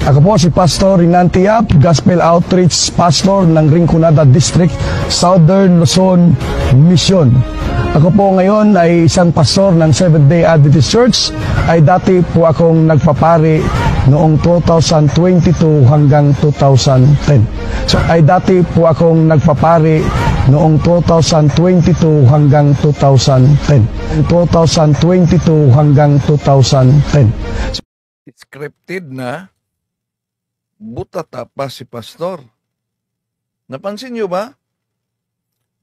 Ako po si Pastor Rinanti Yap, Gospel Outreach Pastor ng Rinconada District, Southern Luzon Mission. Ako po ngayon ay isang pastor ng Seventh-day Adventist Church. Ay dati po akong nagpapari noong 2022 hanggang 2010. So ay dati po akong nagpapari noong 2022 hanggang 2010. 2022 hanggang 2010. Scripted na butata pa si pastor. Napansin niyo ba?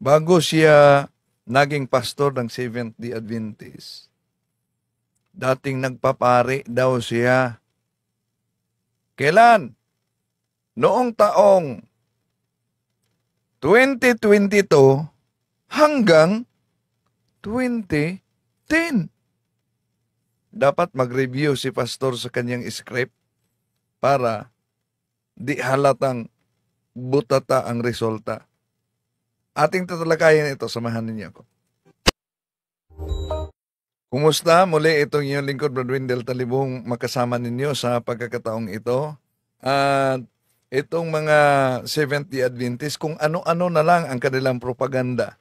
Bago siya naging pastor ng Seventh-day Adventist, dating nagpapari daw siya. Kailan? Noong taong 2022 hanggang 2010. Dapat mag-review si pastor sa kanyang script para di halatang butata ang resulta. Ating tatalakayin ito, samahan ninyo ako. Kumusta? Muli itong inyong lingkod, Brad Wendell Talibong, makasama ninyo sa pagkakataong ito. At itong mga Seventh-day Adventist, kung ano-ano na lang ang kanilang propaganda.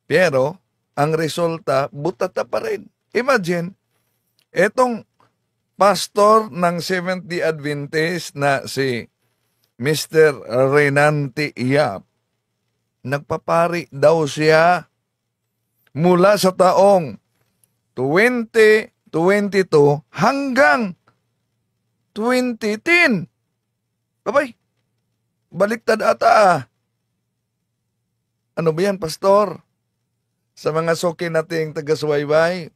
Pero, ang resulta, butata pa rin. Imagine, itong pastor ng Seventh-day Adventist na si Mr. Rinanti Yap, nagpapari daw siya mula sa taong 2022 hanggang 2010. Babay, baliktad ata. Ano ba yan, pastor? Sa mga soki nating taga-suwaybay,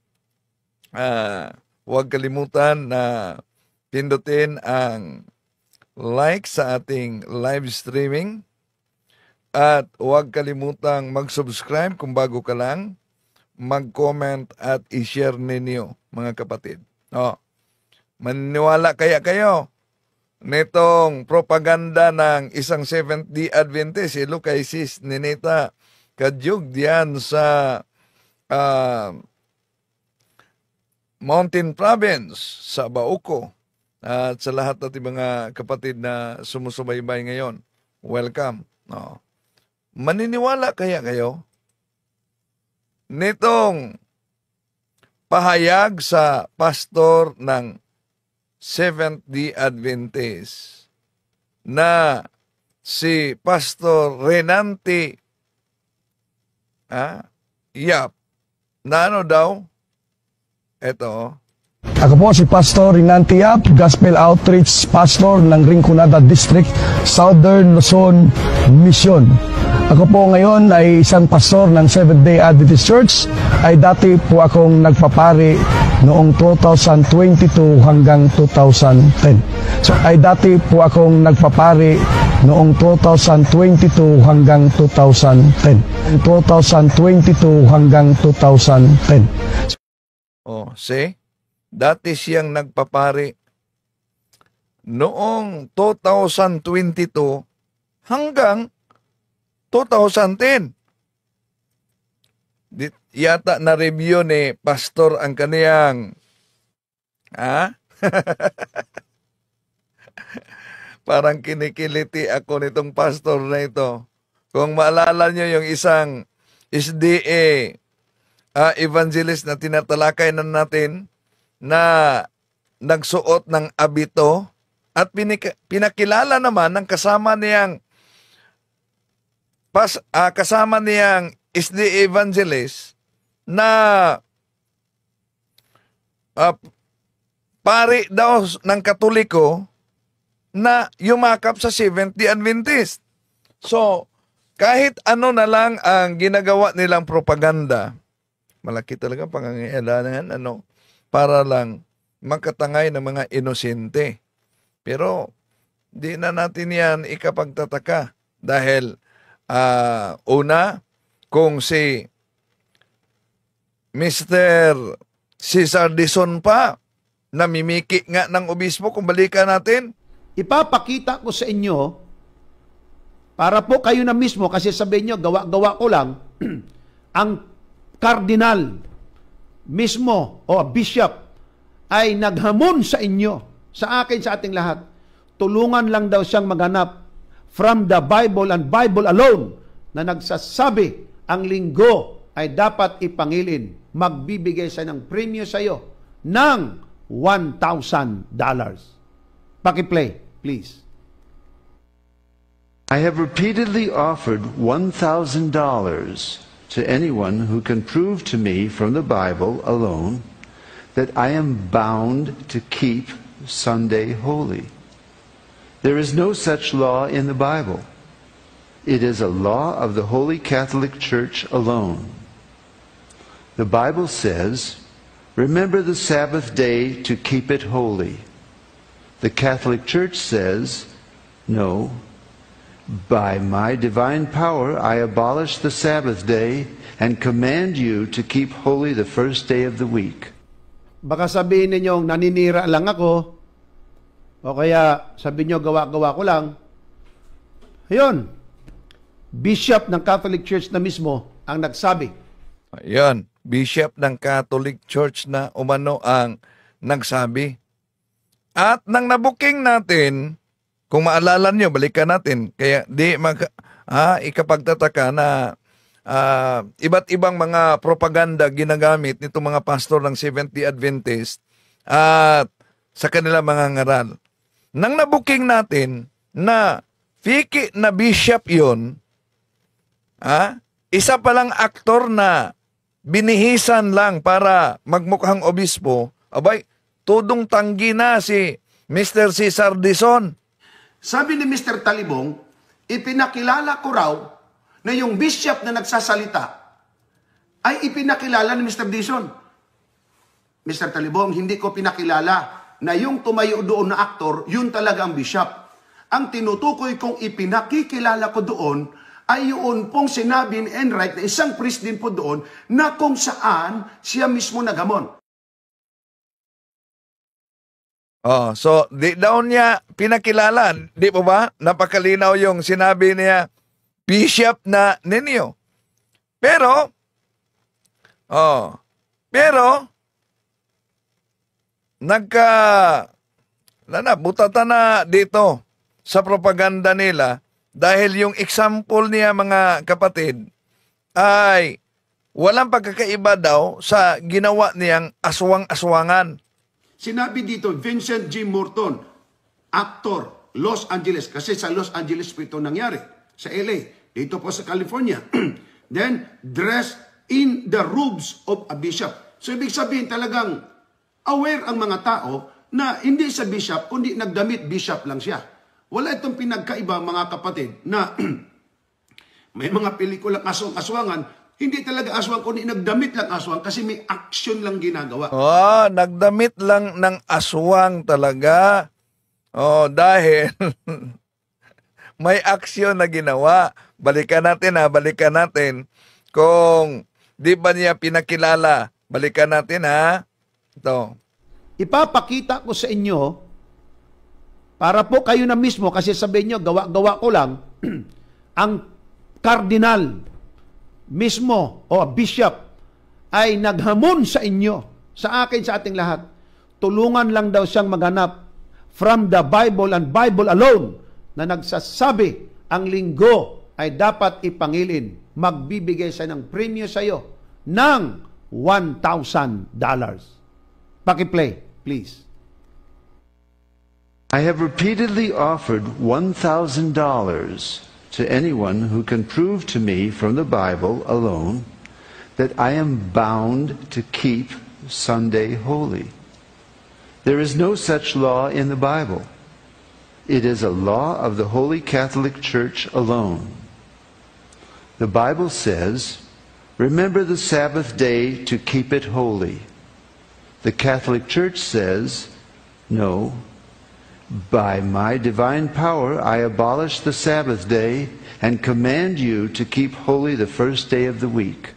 huwag kalimutan na pindutin ang like sa ating live streaming at huwag kalimutang mag-subscribe kung bago ka lang, mag-comment at i-share ninyo, mga kapatid. Maniniwala kaya kayo nitong propaganda ng isang Seventh-day Adventist, si Lucay Sis Ninita Kadyug diyan sa Mountain Province, sa Bauco, at sa lahat ng mga kapatid na sumusubaybay ngayon. Welcome. Maniniwala kaya kayo nitong pahayag sa pastor ng Seventh-day Adventist na si Pastor Rinanti Yap na ano daw? Ito. Ako po si Pastor Rinanti Yap, Gospel Outreach Pastor ng Rinconada District, Southern Luzon Mission. Ako po ngayon ay isang pastor ng Seventh-day Adventist Church. Ay dati po akong nagpapari noong 2022 hanggang 2010. So ay dati po akong nagpapari noong 2022 hanggang 2010. 2022 hanggang 2010. See? Dati siyang nagpapari noong 2022 hanggang 2010. Yata na-review ni pastor ang kaniyang parang kinikiliti ako nitong pastor na ito. Kung maalala nyo yung isang SDA evangelist na tinatalakay na natin na nagsuot ng abito at pinakilala naman ng kasama niyang SDA evangelist na pari daw ng Katoliko na yumakap sa Seventh-day Adventist. So, kahit ano na lang ang ginagawa nilang propaganda, malaki talaga pangangailangan para lang makatangay ng mga inosente. Pero di na natin yan ikapagtataka dahil una, kung si Mr. Cesar Dizon pa, namimiki nga ng obispo, kung balikan natin, ipapakita ko sa inyo, para po kayo na mismo, kasi sabihin nyo, gawa-gawa ko lang, ang kardinal mismo o bishop ay naghamon sa inyo, sa akin, sa ating lahat, tulungan lang daw siyang maghanap from the Bible and Bible alone na nagsasabi ang linggo ay dapat ipangilin. Magbibigay siya ng premyo sa iyo ng $1,000. Paki-play, please. I have repeatedly offered $1,000 to anyone who can prove to me from the Bible alone that I am bound to keep Sunday holy. There is no such law in the Bible. It is a law of the Holy Catholic Church alone. The Bible says, "Remember the Sabbath day to keep it holy." The Catholic Church says, "No. By my divine power, I abolish the Sabbath day and command you to keep holy the first day of the week." Baka sabihin ninyong naninira lang ako, o kaya sabihin nyo gawa-gawa ko lang. Ayun, Bishop ng Catholic Church na mismo ang nagsabi. Ayun, Bishop ng Catholic Church na umano ang nagsabi. At nang nabuking natin, kung maalala nyo, balikan natin. Kaya di ikapagtataka na iba't ibang mga propaganda ginagamit nitong mga pastor ng Seventh-day Adventist at sa kanila mga ngaral. Nang nabuking natin na fiki na bishop yun, isa palang aktor na binihisan lang para magmukhang obispo, abay, tudong tanggi na si Mr. Cesar Dizon. Sabi ni Mr. Talibong, ipinakilala ko raw na yung bishop na nagsasalita ay ipinakilala ni Mr. Dizon. Mr. Talibong, hindi ko pinakilala na yung tumayo doon na aktor, yun talaga ang bishop. Ang tinutukoy kong ipinakikilala ko doon ay yun pong sinabi ni Enright na isang priest din po doon na kung saan siya mismo naghamon. So di daw niya pinakilala, di po ba? Napakalinaw yung sinabi niya, bishop na ninyo. Pero butata na dito sa propaganda nila dahil yung example niya, mga kapatid, ay walang pagkakaiba daw sa ginawa niyang aswang-aswangan. Sinabi dito, Vincent G. Morton, actor, Los Angeles. Kasi sa Los Angeles po ito nangyari. Sa LA. Dito po sa California. Then, dressed in the robes of a bishop. So, ibig sabihin talagang aware ang mga tao na hindi sa bishop, kundi nagdamit bishop lang siya. Wala itong pinagkaiba, mga kapatid, na may mga pelikulang aswang-aswangan. Hindi talaga aswang, kundi nagdamit lang aswang kasi may action lang ginagawa. Nagdamit lang ng aswang talaga. Dahil may action na ginawa. Balikan natin. Kung di ba niya pinakilala, balikan natin Ito. Ipapakita ko sa inyo, para po kayo na mismo, kasi sabihin nyo, gawa-gawa ko lang, ang kardinal mismo o bishop ay naghamon sa inyo, sa akin, sa ating lahat. Tulungan lang daw siyang maghanap from the Bible and Bible alone na nagsasabi ang linggo ay dapat ipangilin. Magbibigay siya ng premyo sa iyo ng $1,000. Paki-play, please. I have repeatedly offered $1,000 to anyone who can prove to me from the Bible alone that I am bound to keep Sunday holy. There is no such law in the Bible. It is a law of the Holy Catholic Church alone. The Bible says, "Remember the Sabbath day to keep it holy." The Catholic Church says, "No. By my divine power, I abolish the Sabbath day and command you to keep holy the first day of the week."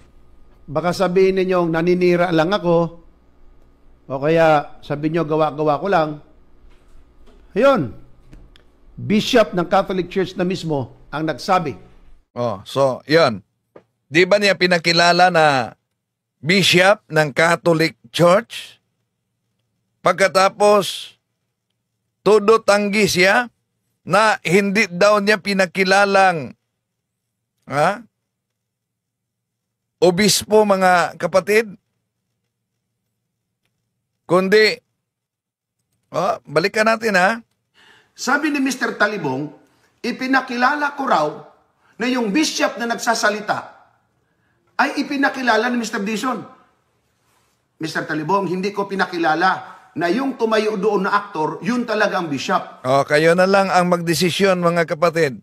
Baka sabihin ninyong naninira lang ako, o kaya sabihin nyo gawa-gawa ko lang. Ayun, Bishop ng Catholic Church na mismo ang nagsabi. So, yun. Di ba niya pinakilala na Bishop ng Catholic Church? Pagkatapos, todo tanggi siya na hindi daw niya pinakilalang obispo, mga kapatid, kundi balikan natin Sabi ni Mr. Talibong, ipinakilala ko raw na yung bishop na nagsasalita ay ipinakilala ni Mr. Dizon. Mr. Talibong, hindi ko pinakilala na yung tumayo doon na aktor, yun talaga ang bishop. Kayo na lang ang magdesisyon, mga kapatid.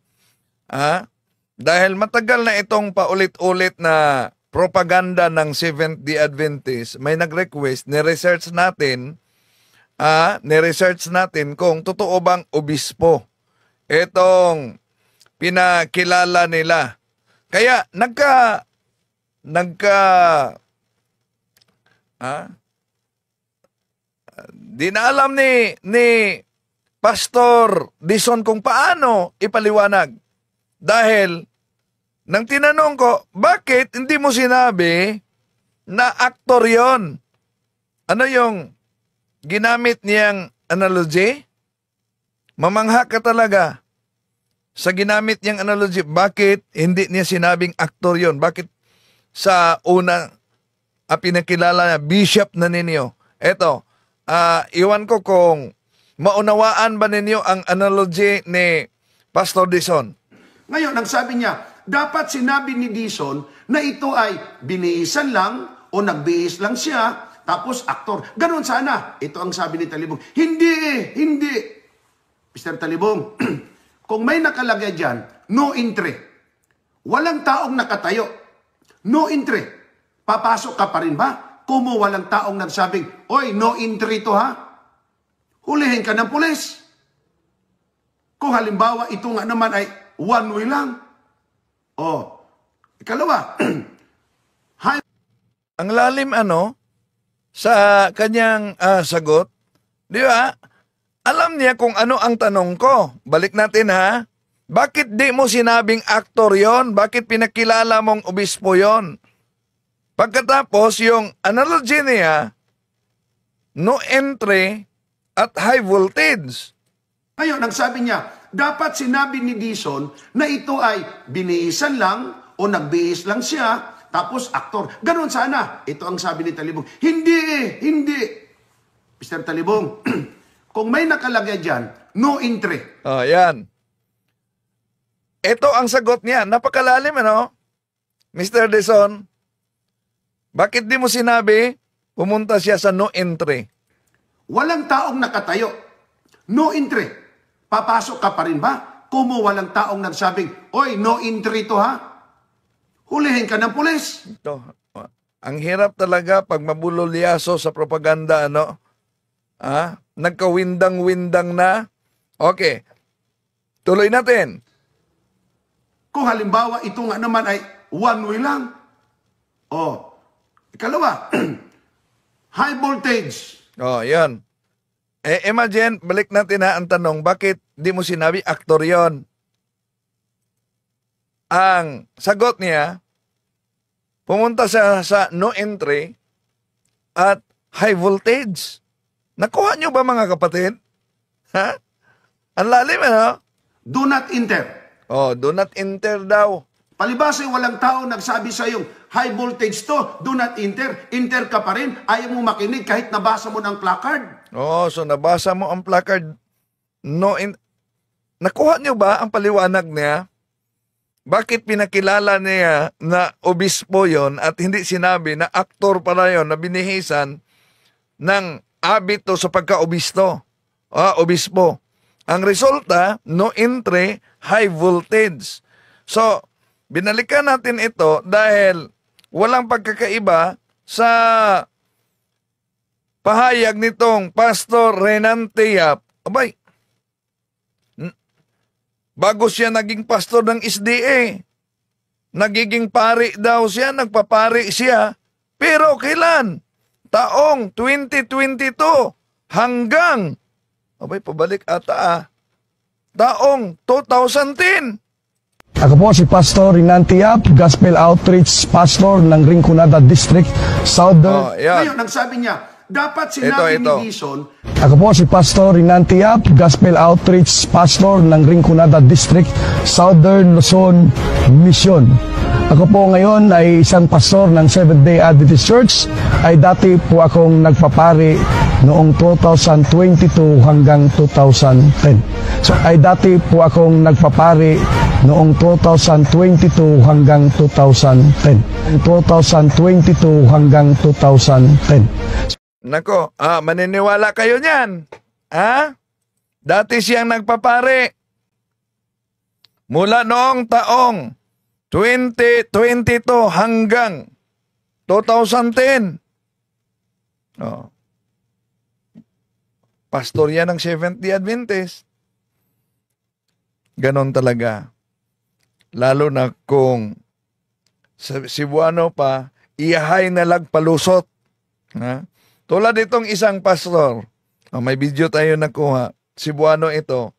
Dahil matagal na itong paulit-ulit na propaganda ng Seventh-day Adventist, may nag-request, ni-research natin kung totoo bang obispo itong pinakilala nila. Kaya di na alam ni Pastor Dizon kung paano ipaliwanag. Dahil nang tinanong ko, bakit hindi mo sinabi na aktor yon? Ano yung ginamit niyang analogy? Mamangha ka talaga sa ginamit niyang analogy. Bakit hindi niya sinabing aktor yon? Bakit sa una pinakilala na bishop na ninyo? Eto, iwan ko kung maunawaan ba ninyo ang analogy ni Pastor Dizon. Ngayon, ang sabi niya, dapat sinabi ni Dizon na ito ay binihisan lang o nagbihis lang siya, tapos aktor. Ganon sana. Ito ang sabi ni Talibong. Hindi. Mr. Talibong, kung may nakalagay dyan, no entry. Walang taong nakatayo. No entry. Papasok ka pa rin ba? Kumo walang taong nagsabing, oy, no entry to hulihin ka ng pulis. Kung halimbawa, ito nga naman ay one way lang. Ikalawa, ang lalim sa kanyang sagot, di ba? Alam niya kung ano ang tanong ko. Balik natin Bakit di mo sinabing aktor yon? Bakit pinakilala mong obispo yon? Pagkatapos yung analogy niya, no entry at high voltage. Ngayon, ang sabi niya, dapat sinabi ni Dizon na ito ay binihisan lang o nagbihis lang siya, tapos aktor. Ganon sana. Ito ang sabi ni Talibong. Hindi. Mr. Talibong, kung may nakalagay dyan, no entry. Yan. Ito ang sagot niya. Napakalalim, Mr. Dizon? Bakit di mo sinabi, pumunta siya sa no entry? Walang taong nakatayo. No entry. Papasok ka pa rin ba? Kumo walang taong nagsabing, oy, no entry to hulihin ka ng pulis. Ito, ang hirap talaga pag mabulolyaso sa propaganda, Nagkawindang-windang na. Okay. Tuloy natin. Kung halimbawa, ito nga naman ay one way lang. Ikalawa, high voltage. Yan. Imagine, balik natin ang tanong, bakit di mo sinabi aktor yon? Ang sagot niya, pumunta sa no entry at high voltage. Nakuha nyo ba, mga kapatid? Ang lalim, Do not enter. Do not enter daw. Palibasa, walang tao nagsabi sa yung high voltage to, do not enter. Enter ka pa rin, ayaw mo makinig kahit nabasa mo ng placard. So nabasa mo ang placard. Nakuha nyo ba ang paliwanag niya? Bakit pinakilala niya na obispo yon at hindi sinabi na aktor pala yon na binihisan ng abito sa pagka-obispo? Ang resulta, no entry, high voltage. So, binalikan natin ito dahil walang pagkakaiba sa pahayag nitong Pastor Renan Teyap. Bago siya naging pastor ng SDA, nagiging pari daw siya, nagpapari siya. Pero kailan? Taong 2022 hanggang, pabalik ata taong 2010. Ako po si Pastor Renan Teyap, Gospel Outreach Pastor ng Rinconada District, Southern. Ngayon, ang sabi niya, dapat sinabi Ito. ni Dison, Ako po si Pastor Renan Tiap, Gospel Outreach Pastor ng Rinconada District, Southern Luzon Mission. Ako po ngayon ay isang pastor ng Seventh-day Adventist Church. Ay dati po akong nagpapari noong 2022 hanggang 2010. So ay dati po akong nagpapari noong 2022 hanggang 2010. 2022 hanggang 2010. Nako, maniniwala kayo niyan. Dati siyang nagpapare. Mula noong taong 2022 hanggang 2010. Pastor yan ng Seventh-day Adventist. Ganon talaga. Lalo na kung sa Cebuano pa, iyahay na lagpalusot. Tulad itong isang pastor, may video tayo nakuha, Cebuano ito.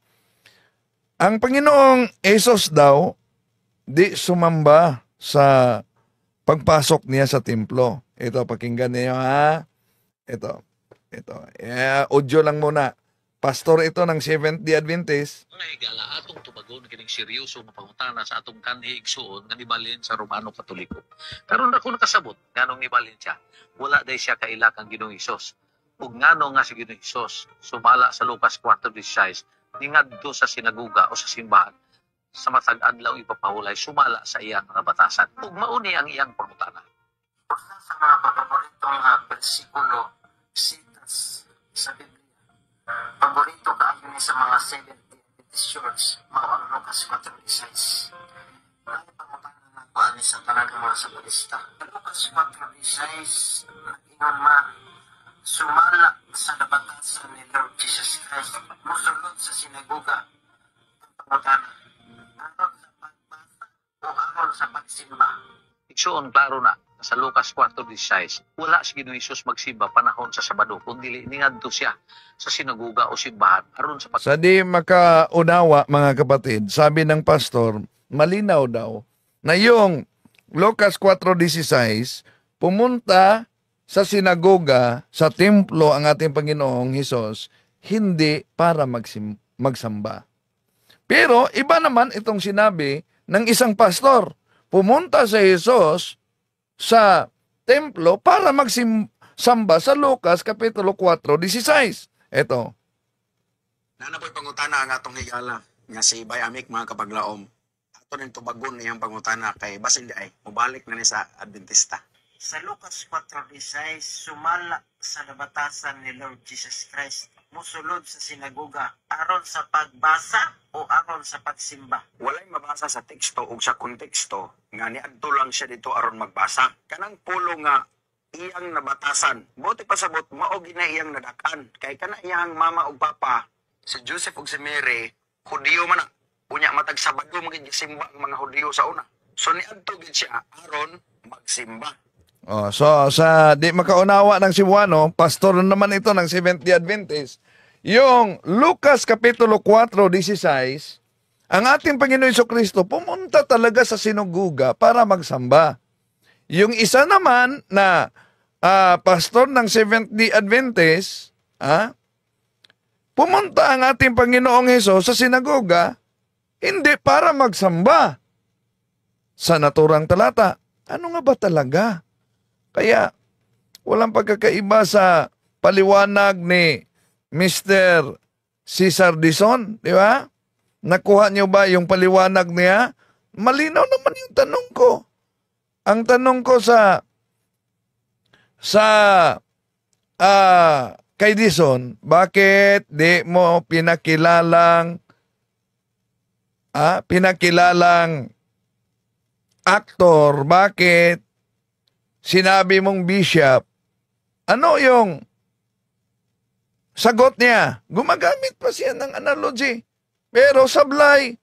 Ang Panginoong Jesus daw, di sumamba sa pagpasok niya sa templo. Ito, pakinggan niyo ha. Ito. Audio lang muna. Pastor ito ng Seventh-day Adventist. Nga higala, atong tubagon kining seryoso nga pangutana sa atong kanhi igsuon nga nibalhin sa Romano Katoliko. Karon ako nakasabot, nganong nibalhin siya. Wala day siya kaila kang Ginoong Hesus. Ug ngano nga si Ginoong Hesus sumala sa Lucas 4:16, ningadto sa sinaguga o sa simbahan sa matag adlaw ipapahulay sumala sa iyang nabatasan. Ug mauni ang iyang pangutana. Usa sa mga paboritong bersikulo citas sa Biblia. Paborito kaayo ni sa mga Seventh-day Adventist Church, mao ang Lucas 4:16. May pangutana na ko ani sa tanan ng mga sabalista. Lucas 4:16 ingon sumala sa nabatasan ni Lord Jesus Christ, musulod sa sinagoga. Pangutana, aron sa pagbasa o aron sa pagsimba? Igsuon klaro na sa Lucas 4:16, wala si Ginoong Hesus magsimba panahon sa Sabado, kundi ningadto siya sa sinaguga o simbahan aron sa Sa di makaunawa, mga kapatid, sabi ng pastor, malinaw daw, na yung Lucas 4:16, pumunta sa sinagoga, sa templo ang ating Panginoong Hesus, hindi para magsamba. Pero iba naman itong sinabi ng isang pastor, pumunta sa Hesus sa templo para magsamba sa Lucas Kapitulo 4:16. Ito. Nanapoy pangutana ang atong higala nga si Bayamik mga kapaglaom. Ato ning tubagon iyang pangutana kay basin di ay mubalik na ni sa Adventista. Sa Lucas 4:16, sumala sa nabatasan ni Lord Jesus Christ, musulod sa sinagoga, aron sa pagbasa o aron sa pagsimba? Walay mabasa sa teksto ug sa konteksto nga niadto lang siya dito aron magbasa. Kanang pulo nga iyang nabatasan. Buti pasabot mao gina iyang nadakan kay kana iyang mama ug papa si Joseph ug si Mary Hudiyo man na. Unya matag Sabado magid simba ang mga Hudiyo sa una. So niadto gid siya aron magsimba. So sa di makaunawa ng Cebuano, pastor naman ito ng Seventh-day Adventist. Yung Lucas Kapitulo 4:16, ang ating Panginoon Jesucristo pumunta talaga sa sinagoga para magsamba. Yung isa naman na pastor ng Seventh-day Adventist, pumunta ang ating Panginoong Hesus sa sinagoga, hindi para magsamba. Sa naturang talata, ano nga ba talaga? Kaya, walang pagkakaiba sa paliwanag ni Mr. Cesar Dison, di ba? Nakuha niyo ba yung paliwanag niya? Malinaw naman yung tanong ko. Ang tanong ko kay Dison, bakit di mo pinakilalang aktor? Bakit sinabi mong bishop? Ano yung sagot niya? Gumagamit pa siya ng analogy. Pero sablay.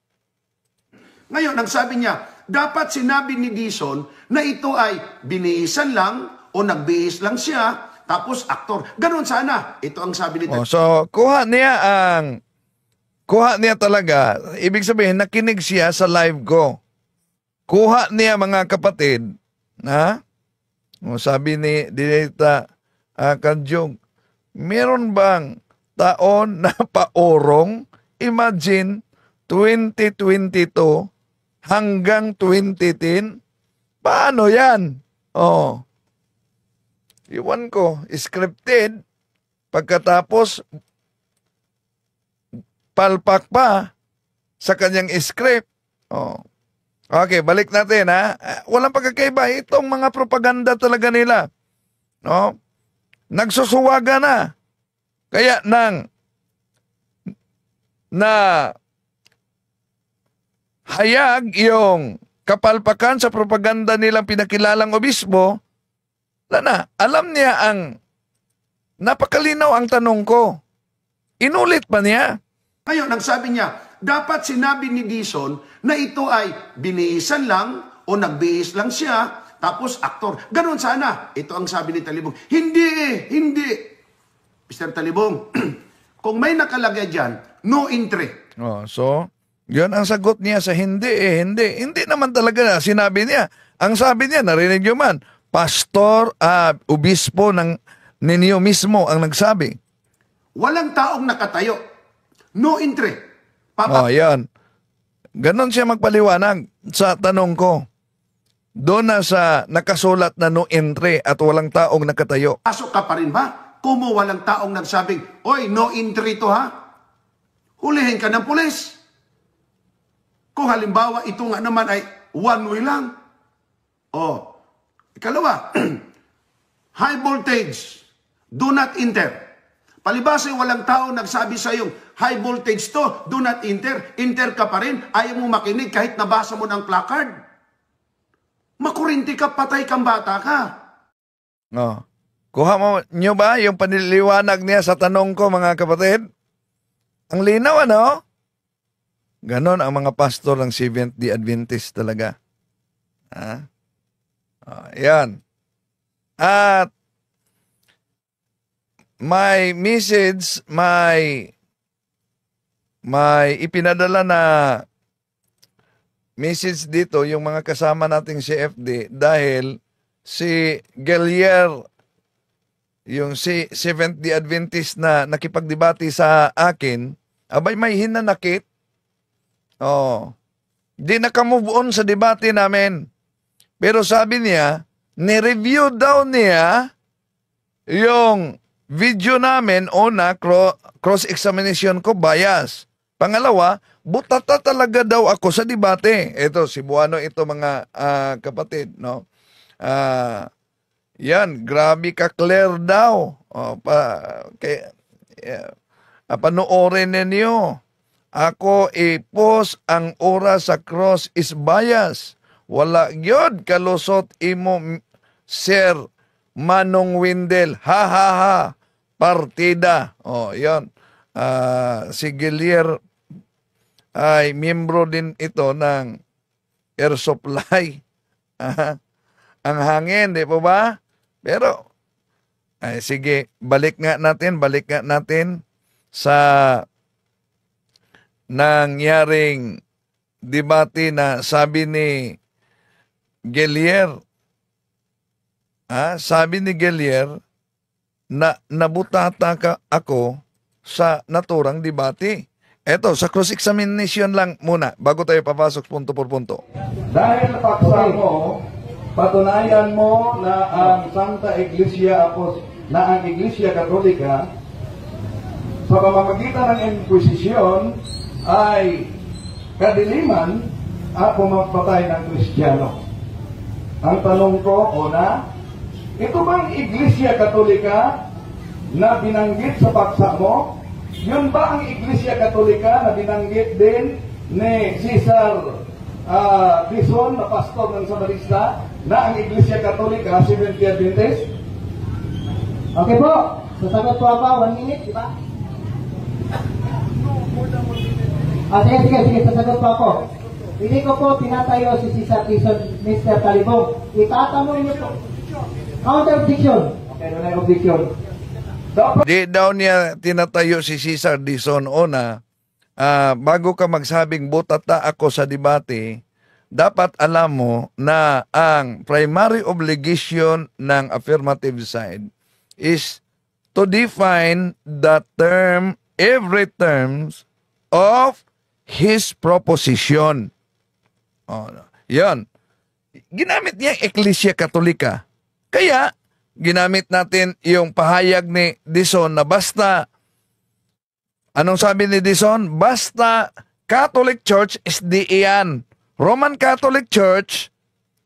Ngayon, ang sabi niya, dapat sinabi ni Dison na ito ay binihisan lang o nagbihis lang siya, tapos aktor. Ganon sana. Ito ang sabi nito. So, kuha niya talaga. Ibig sabihin, nakinig siya sa live ko. Kuha niya, mga kapatid, sabi ni Dinita Kanjong, meron bang taon na paorong? Imagine, 2022 hanggang 2010. Paano yan? Oh. Iwan ko, scripted. Pagkatapos, palpak pa sa kanyang script. Oh. Okay, balik natin ha. Walang pagkakaiba. Itong mga propaganda talaga nila. No? Nagsusuwaga na. Kaya na hayag yung kapalpakan sa propaganda nilang pinakilalang obispo, alam niya napakalinaw ang tanong ko. Inulit pa niya. Ngayon, ang sabi niya, dapat sinabi ni Dizon na ito ay binihisan lang o nagbihis lang siya, tapos aktor. Ganon sana. Ito ang sabi ni Talibong. Hindi. Mr. Talibong, kung may nakalagay dyan, no entry. Oh, so, yun ang sagot niya sa hindi. Hindi naman talaga sinabi niya. Ang sabi niya, narinig niyo man, pastor, obispo ninyo mismo ang nagsabi. Walang taong nakatayo. No entry. Oh, yan. Ganon siya magpaliwanag sa tanong ko. Doon na sa nakasulat na no entry at walang taong nakatayo. Pasok ka pa rin ba? Kung walang taong nagsabing, oy, no entry to ha? Hulihin ka ng pulis. Kung halimbawa, ito nga naman ay one way lang. Oh, ikalawa, high voltage, do not enter. Palibasa walang taong nagsabi sa yung high voltage to, do not enter. Enter ka pa rin, ayaw mo makinig kahit nabasa mo ng placard. Makurinti ka, patay kang bata ka. No. Kuha mo nyo ba yung paniliwanag niya sa tanong ko, mga kapatid? Ang linaw, ano? Ganon ang mga pastor ng Seventh-day Adventist talaga. Yan. At may message, may ipinadala na message dito yung mga kasama nating CFD dahil si Gelier, yung si Seventh-day Adventist na nakipagdebate sa akin, abay may hinanakit. Oh. Di naka-move on sa debate namin. Pero sabi niya, ni-review daw niya yung video namin, una, cross-examination ko, bias. Pangalawa, butata talaga daw ako sa debate. Ito, si Buano, ito mga kapatid, no? Yan, grabe ka clear daw. Panoorin ninyo. Ako ipos ang oras sa cross is bias. Wala yun kalusot imo, Sir Manong Windel. Ha ha ha. Partida. Oh, yun. Si Gilier ay miyembro din ito ng Air Supply. Ang hangin, di po ba? Pero, sige, balik nga natin sa nangyaring debate na sabi ni Gelier. Sabi ni Gelier na nabutata ako sa naturang debate. Eto, sa cross-examination lang muna bago tayo papasok punto por punto. Dahil paksa mo, patunayan mo na ang Santa Iglesia na ang Iglesia Katolika sa pamamagitan ng Inquisition ay kadiliman at pumapatay ng Kristiyano. Ang tanong ko, una, ito bang Iglesia Katolika na binanggit sa paksa mo? Yun ba ang Iglesia Katolika na binanggit din ni Cesar Dizon na pastor ng Samarista na ang Iglesia Katolika, Seventh-day Adventist? Okay po, sasagot po ako, 1 minute, di ba? Sige, sasagot po ako. Hindi ko po tinatayo si Cesar Dizon, Mr. Talibong. Itatanong niyo po. Counter objection. Okay, wala yung objection. Di daw niya tinatayo si Cesar Dizon una. Bago ka magsabing butata ako sa debate, dapat alam mo na ang primary obligation ng affirmative side is to define the term, every terms of his proposition. Yan. Ginamit niya ang Iglesia Katolika. Kaya, ginamit natin yung pahayag ni Dizon na basta, anong sabi ni Dizon? Basta Catholic Church, SDA yan. Roman Catholic Church,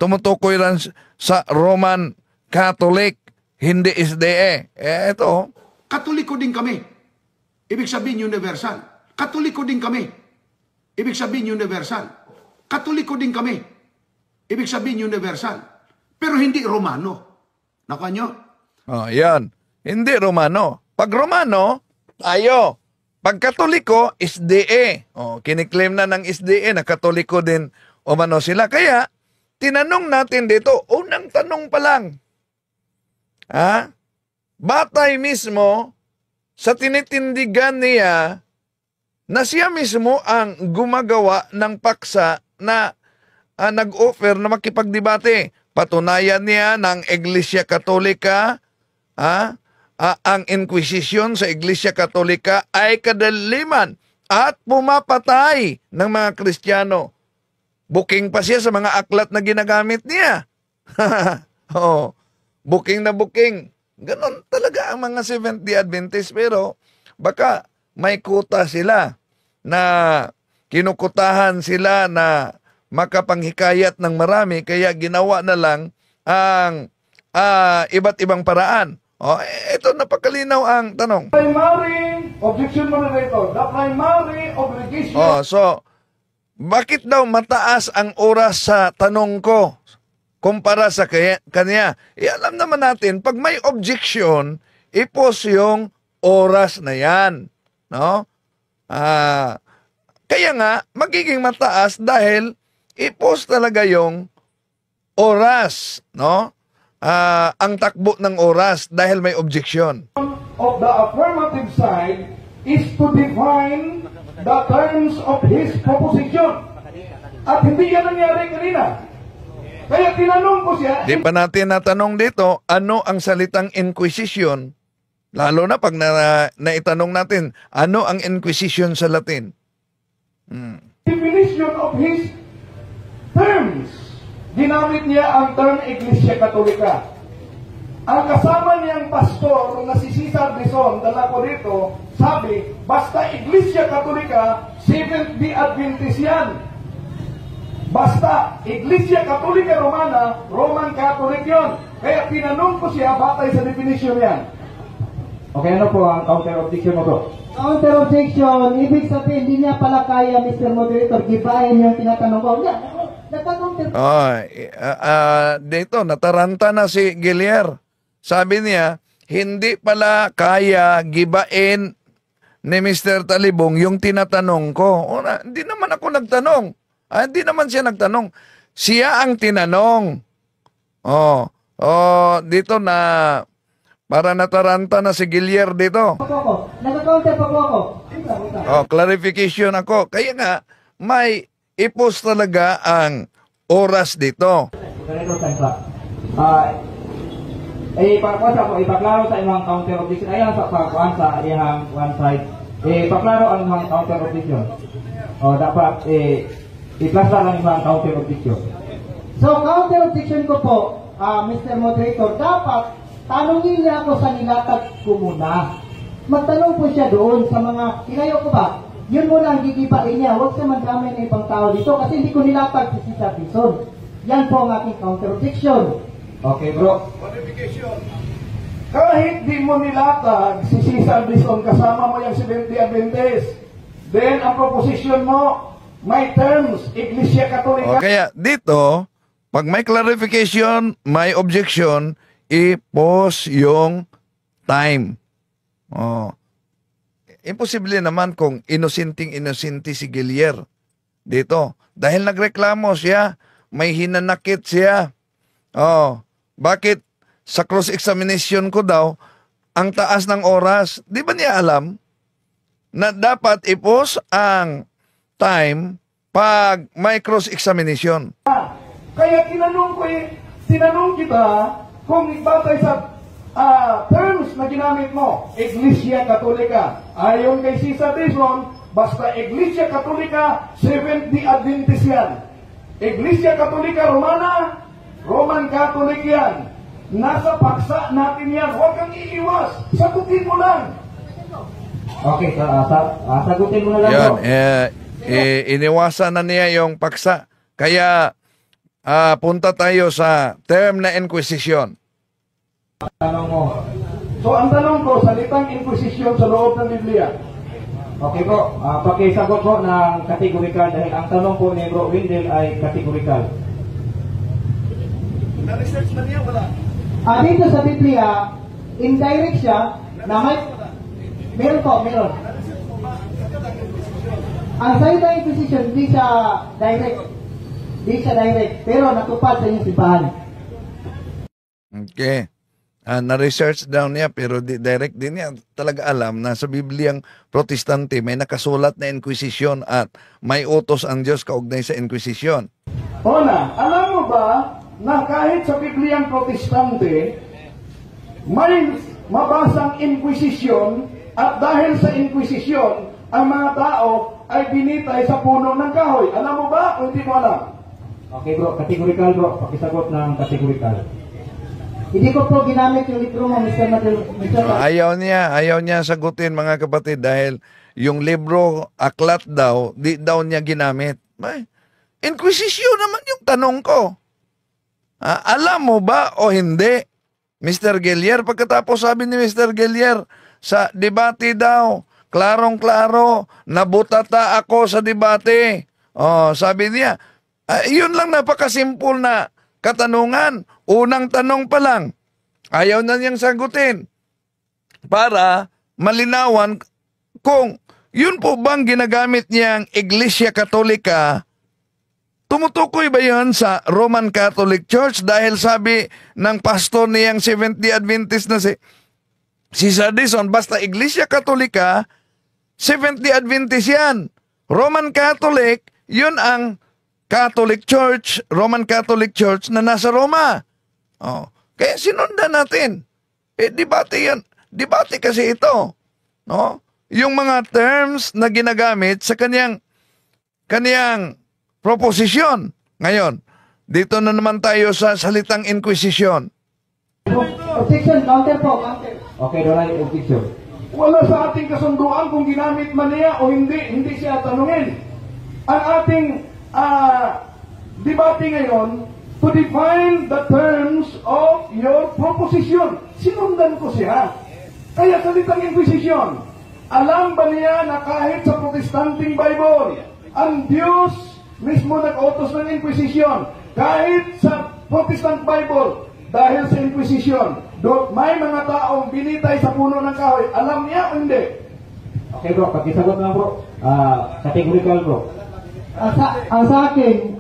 tumutukoy lang sa Roman Catholic, hindi SDA. Ito. Katoliko din kami. Ibig sabihin universal. Katoliko din kami. Ibig sabihin universal. Katoliko din kami. Ibig sabihin universal. Pero hindi Romano. Nakuha nyo? Yan. Hindi Romano. Pag Romano, tayo. Pag Katoliko, SDA. Kiniklaim na ng SDA na Katoliko din umano sila. Kaya, tinanong natin dito, unang tanong pa lang. Batay mismo sa tinitindigan niya na siya mismo ang gumagawa ng paksa na nag-offer na makipagdebate. Patunayan niya ng Iglesia Katolika, ang Inquisition sa Iglesia Katolika ay kadaliman at pumapatay ng mga Kristiyano. Booking pa siya sa mga aklat na ginagamit niya. Booking na booking. Ganon talaga ang mga Seventh-day Adventist, pero baka may kuta sila na kinukutahan sila na makapanghikayat ng marami, kaya ginawa na lang ang iba't ibang paraan. Ito, napakalinaw ang tanong. Primary objection moderator, the primary obligation. So, bakit daw mataas ang oras sa tanong ko kumpara sa kanya? Alam naman natin, pag may objection, i-post yung oras na yan. No? Kaya nga, magiging mataas dahil i-post talaga yung oras, no? Ang takbo ng oras dahil may objection. Of the affirmative side is to define the terms of his proposition. At hindi yan nangyari kanina. Kaya tinanong ko siya. Di pa natin natanong dito, ano ang salitang Inquisition? Lalo na pag naitanong natin, ano ang Inquisition sa Latin? Definition of his terms. Ginamit niya ang term Iglesia Katolika. Ang kasama niyang pastor na si Cesar Dizon, dala ko dito, sabi, basta Iglesia Katolika, Seventh-day Adventist yan. Basta Iglesia Katolika Romana, Roman Catholic yon. Kaya tinanong ko siya batay sa definition yan. Okay, ano po ang counter-objection mo to? Counter-objection, ibig sabihin, hindi niya pala kaya, Mr. Moderator, gibahin yung tinatanong ko. Dito, nataranta na si Gilier. Sabi niya, hindi pala kaya gibain ni Mr. Talibong yung tinatanong ko. Hindi naman ako nagtanong. Hindi naman siya nagtanong. Siya ang tinanong. Dito na, para nataranta na si Gilier dito. Nag-counter pa po ako. Clarification ako. Kaya nga, may i-post talaga ang oras dito. Ipaklaro sa imong counter objection. Ayan sa pagkuhan sa iyang one side. Ipaklaro ang imong counter objection. Dapat i-plasa lang imong counter objection. So, counter objection ko po, Mr. Moderator, dapat tanungin niya ako sa nilatag ko muna. Magtanong po siya doon sa mga, kinayo ko ba? Yun mo lang gigipain niya, huwag siya magdamay ng ibang tao dito kasi hindi ko nilatag si Cesar Dizon. Yan po ang aking counter-objection. Okay, bro. Qualification. Kahit di mo nilatag si Cesar Dizon, kasama mo yung Seventh-day Adventist, then ang proposition mo, may terms, Iglesia Katolika. Kaya dito, pag may clarification, may objection, i-pause yung time. Imposible naman kung inosente si Gilier dito. Dahil nagreklamo siya, may hinanakit siya. Bakit sa cross-examination ko daw, ang taas ng oras, di ba niya alam na dapat i-pause ang time pag may cross-examination? Kaya tinanong kita kung batay sa terms na ginamit mo, Iglesia Katolika. Ayon kay Cesar Dizon, basta Iglesia Katolika, Seventh-day Adventist yan. Iglesia Katolika Romana, Roman Catholic yan. Nasa paksa natin yan. Huwag kang iiwas. Sagutin mo lang. Okay, sagutin mo na lang Yan, po. iniwasan na niya yung paksa. Kaya punta tayo sa term na inquisition. Tanong mo. So ang tanong ko, salitang inquisition sa loob ng Biblia. Okay po, pakisagot po ng kategorikal dahil ang tanong po ni Bro Windel ay kategorikal. Na-research na niya, wala. Dito sa Biblia, indirect siya na may... Meron po, meron. Ang salita inquisition, di siya direct. Di siya direct, pero natupad sa inyong simbahan. Okay. Na-research daw niya pero direct din niya talaga alam na sa Bibliang Protestante may nakasulat na inquisition at may utos ang Diyos kaugnay sa inquisition. Una, alam mo ba na kahit sa Bibliang Protestante may mabasang inquisition at dahil sa inquisition ang mga tao ay binitay sa puno ng kahoy. Alam mo ba o hindi mo alam? Okay bro, kategorikal bro, pakisagot ng kategorikal. Hindi ko po ginamit yung libro mo, Mr. Ayaw niya sagutin mga kapatid dahil yung libro aklat daw, di daw niya ginamit. May inquisition naman yung tanong ko. Alam mo ba o hindi? Mr. Gellier, pagkatapos sabi ni Mr. Gellier, sa debate daw, klarong-klaro, nabutata ako sa debate. Sabi niya, yun lang napakasimple na katanungan. Unang tanong pa lang, ayaw na niyang sagutin para malinawan kung yun po bang ginagamit niyang Iglesia Katolika, tumutukoy ba yun sa Roman Catholic Church? Dahil sabi ng pastor niyang Seventh-day Adventist na si Cesar Dizon, basta Iglesia Katolika, Seventh-day Adventist yan. Roman Catholic, yun ang Catholic Church, Roman Catholic Church na nasa Roma. Kaya sinundan natin. Debate yan. Debate kasi ito. No? Yung mga terms na ginagamit sa kanyang proposisyon. Ngayon, dito na naman tayo sa salitang inquisition. Objection, counter po, counter. Okay, Donald, objection. Wala sa ating kasunduan kung ginamit man niya o hindi siya tanungin. Ang ating debate ngayon, to define the terms of your proposition. Sinundan ko siya. Kaya salitang inquisition. Alam ba niya na kahit sa Protestanting Bible, ang Diyos mismo nag-utos ng inquisition. Kahit sa Protestant Bible, dahil sa inquisition, may mga taong binitay sa puno ng kahoy. Alam niya o hindi? Okay bro, pakisagot na bro. Categorical bro. Ang sa akin,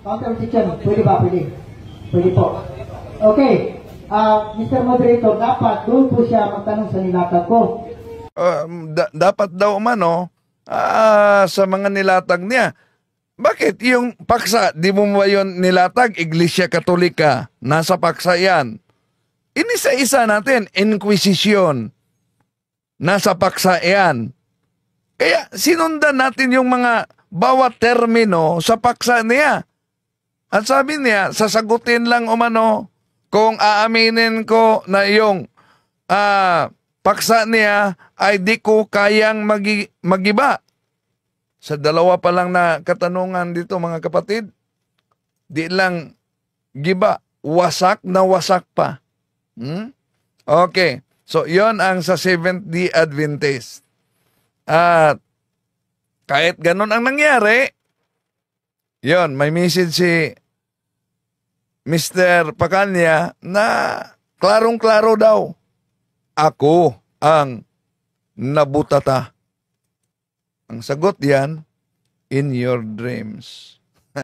counter objection, pwede ba? Pwede po. Okay, Mr. Moderator, dapat doon po siya magtanong sa nilatag ko. Dapat daw umano sa mga nilatag niya. Bakit yung paksa, di mo ba yun nilatag? Iglesia Katolika, nasa paksa yan. Inisa-isa natin, inquisition, nasa paksa yan. Kaya sinundan natin yung mga bawat termino sa paksa niya. At sabi niya, sasagutin lang umano kung aaminin ko na yung paksa niya ay di ko kayang magiba. Sa dalawa pa lang na katanungan dito mga kapatid, di lang giba, wasak na wasak pa. Okay, so yon ang sa Seventh-day Adventist. At kahit ganun ang nangyari, yon may message si Mr. Pacanya na klarong-klaro daw, ako ang nabutata. Ang sagot yan, in your dreams.